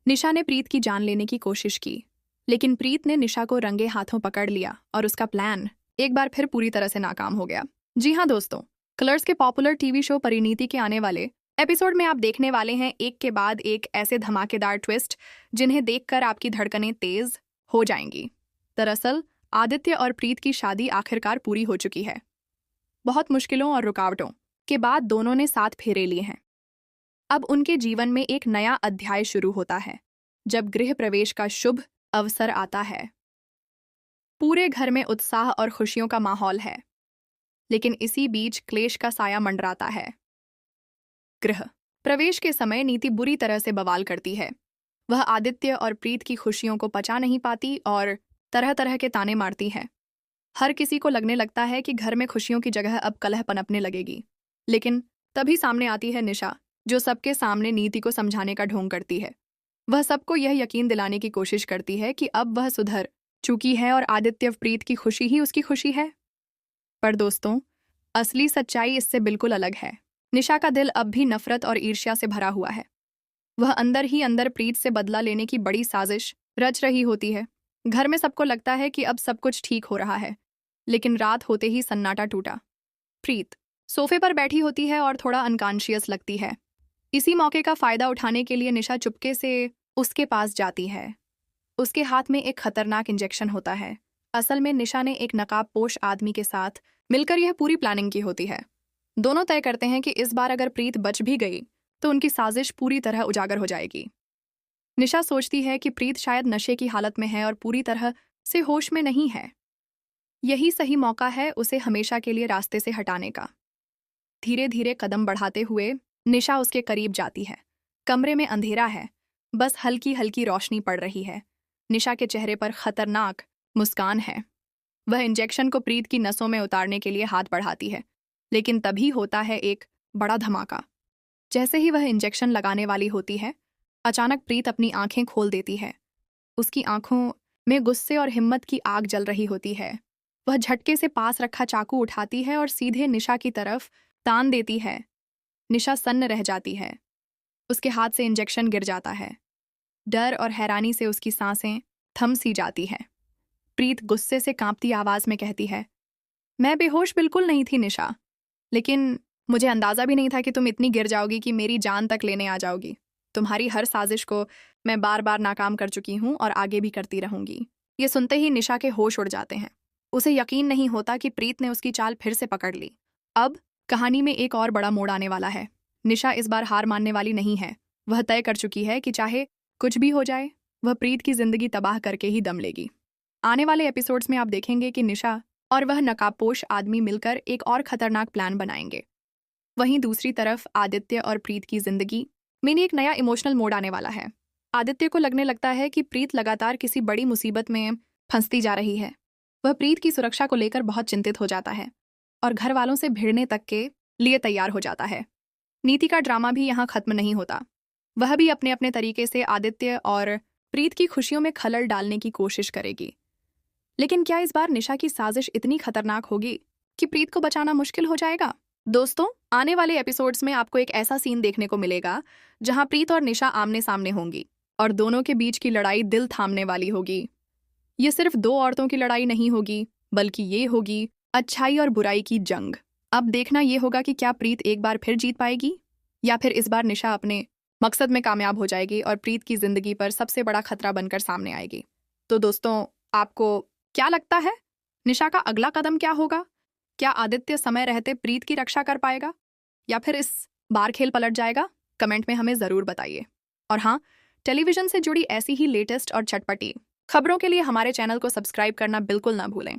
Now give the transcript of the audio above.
निशा ने प्रीत की जान लेने की कोशिश की, लेकिन प्रीत ने निशा को रंगे हाथों पकड़ लिया और उसका प्लान एक बार फिर पूरी तरह से नाकाम हो गया। जी हाँ दोस्तों, कलर्स के पॉपुलर टीवी शो परिणीति के आने वाले एपिसोड में आप देखने वाले हैं एक के बाद एक ऐसे धमाकेदार ट्विस्ट जिन्हें देखकर आपकी धड़कनें तेज हो जाएंगी। दरअसल आदित्य और प्रीत की शादी आखिरकार पूरी हो चुकी है। बहुत मुश्किलों और रुकावटों के बाद दोनों ने साथ फेरे लिए हैं। अब उनके जीवन में एक नया अध्याय शुरू होता है, जब गृह प्रवेश का शुभ अवसर आता है। पूरे घर में उत्साह और खुशियों का माहौल है, लेकिन इसी बीच क्लेश का साया मंडराता है। गृह प्रवेश के समय नीति बुरी तरह से बवाल करती है। वह आदित्य और प्रीत की खुशियों को पचा नहीं पाती और तरह तरह के ताने मारती है। हर किसी को लगने लगता है कि घर में खुशियों की जगह अब कलह पनपने लगेगी। लेकिन तभी सामने आती है निशा, जो सबके सामने नीति को समझाने का ढोंग करती है। वह सबको यह यकीन दिलाने की कोशिश करती है कि अब वह सुधर चुकी है और आदित्य प्रीत की खुशी ही उसकी खुशी है। पर दोस्तों, असली सच्चाई इससे बिल्कुल अलग है। निशा का दिल अब भी नफरत और ईर्ष्या से भरा हुआ है। वह अंदर ही अंदर प्रीत से बदला लेने की बड़ी साजिश रच रही होती है। घर में सबको लगता है कि अब सब कुछ ठीक हो रहा है, लेकिन रात होते ही सन्नाटा टूटा। प्रीत सोफे पर बैठी होती है और थोड़ा अनकॉन्शियस लगती है। इसी मौके का फायदा उठाने के लिए निशा चुपके से उसके पास जाती है। उसके हाथ में एक खतरनाक इंजेक्शन होता है। असल में निशा ने एक नकाबपोश आदमी के साथ मिलकर यह पूरी प्लानिंग की होती है। दोनों तय करते हैं कि इस बार अगर प्रीत बच भी गई तो उनकी साजिश पूरी तरह उजागर हो जाएगी। निशा सोचती है कि प्रीत शायद नशे की हालत में है और पूरी तरह से होश में नहीं है। यही सही मौका है उसे हमेशा के लिए रास्ते से हटाने का। धीरे धीरे कदम बढ़ाते हुए निशा उसके करीब जाती है। कमरे में अंधेरा है, बस हल्की हल्की रोशनी पड़ रही है। निशा के चेहरे पर खतरनाक मुस्कान है। वह इंजेक्शन को प्रीत की नसों में उतारने के लिए हाथ बढ़ाती है, लेकिन तभी होता है एक बड़ा धमाका। जैसे ही वह इंजेक्शन लगाने वाली होती है, अचानक प्रीत अपनी आंखें खोल देती है। उसकी आंखों में गुस्से और हिम्मत की आग जल रही होती है। वह झटके से पास रखा चाकू उठाती है और सीधे निशा की तरफ तान देती है। निशा सन्न रह जाती है। उसके हाथ से इंजेक्शन गिर जाता है। डर और हैरानी से उसकी सांसें थम सी जाती हैं। प्रीत गुस्से से कांपती आवाज में कहती है, मैं बेहोश बिल्कुल नहीं थी निशा, लेकिन मुझे अंदाजा भी नहीं था कि तुम इतनी गिर जाओगी कि मेरी जान तक लेने आ जाओगी। तुम्हारी हर साजिश को मैं बार बार नाकाम कर चुकी हूँ और आगे भी करती रहूंगी। ये सुनते ही निशा के होश उड़ जाते हैं। उसे यकीन नहीं होता कि प्रीत ने उसकी चाल फिर से पकड़ ली। अब कहानी में एक और बड़ा मोड़ आने वाला है। निशा इस बार हार मानने वाली नहीं है। वह तय कर चुकी है कि चाहे कुछ भी हो जाए, वह प्रीत की जिंदगी तबाह करके ही दम लेगी। आने वाले एपिसोड्स में आप देखेंगे कि निशा और वह नकाबपोश आदमी मिलकर एक और खतरनाक प्लान बनाएंगे। वहीं दूसरी तरफ आदित्य और प्रीत की जिंदगी में एक नया इमोशनल मोड़ आने वाला है। आदित्य को लगने लगता है कि प्रीत लगातार किसी बड़ी मुसीबत में फंसती जा रही है। वह प्रीत की सुरक्षा को लेकर बहुत चिंतित हो जाता है और घर वालों से भिड़ने तक के लिए तैयार हो जाता है। नीति का ड्रामा भी यहाँ खत्म नहीं होता। वह भी अपने अपने तरीके से आदित्य और प्रीत की खुशियों में खलल डालने की कोशिश करेगी। लेकिन क्या इस बार निशा की साजिश इतनी खतरनाक होगी कि प्रीत को बचाना मुश्किल हो जाएगा? दोस्तों, आने वाले एपिसोड्स में आपको एक ऐसा सीन देखने को मिलेगा जहां प्रीत और निशा आमने सामने होंगी और दोनों के बीच की लड़ाई दिल थामने वाली होगी। ये सिर्फ दो औरतों की लड़ाई नहीं होगी, बल्कि ये होगी अच्छाई और बुराई की जंग। अब देखना ये होगा कि क्या प्रीत एक बार फिर जीत पाएगी या फिर इस बार निशा अपने मकसद में कामयाब हो जाएगी और प्रीत की जिंदगी पर सबसे बड़ा खतरा बनकर सामने आएगी। तो दोस्तों, आपको क्या लगता है, निशा का अगला कदम क्या होगा? क्या आदित्य समय रहते प्रीत की रक्षा कर पाएगा या फिर इस बार खेल पलट जाएगा? कमेंट में हमें जरूर बताइए। और हाँ, टेलीविजन से जुड़ी ऐसी ही लेटेस्ट और चटपटी खबरों के लिए हमारे चैनल को सब्सक्राइब करना बिल्कुल ना भूलें।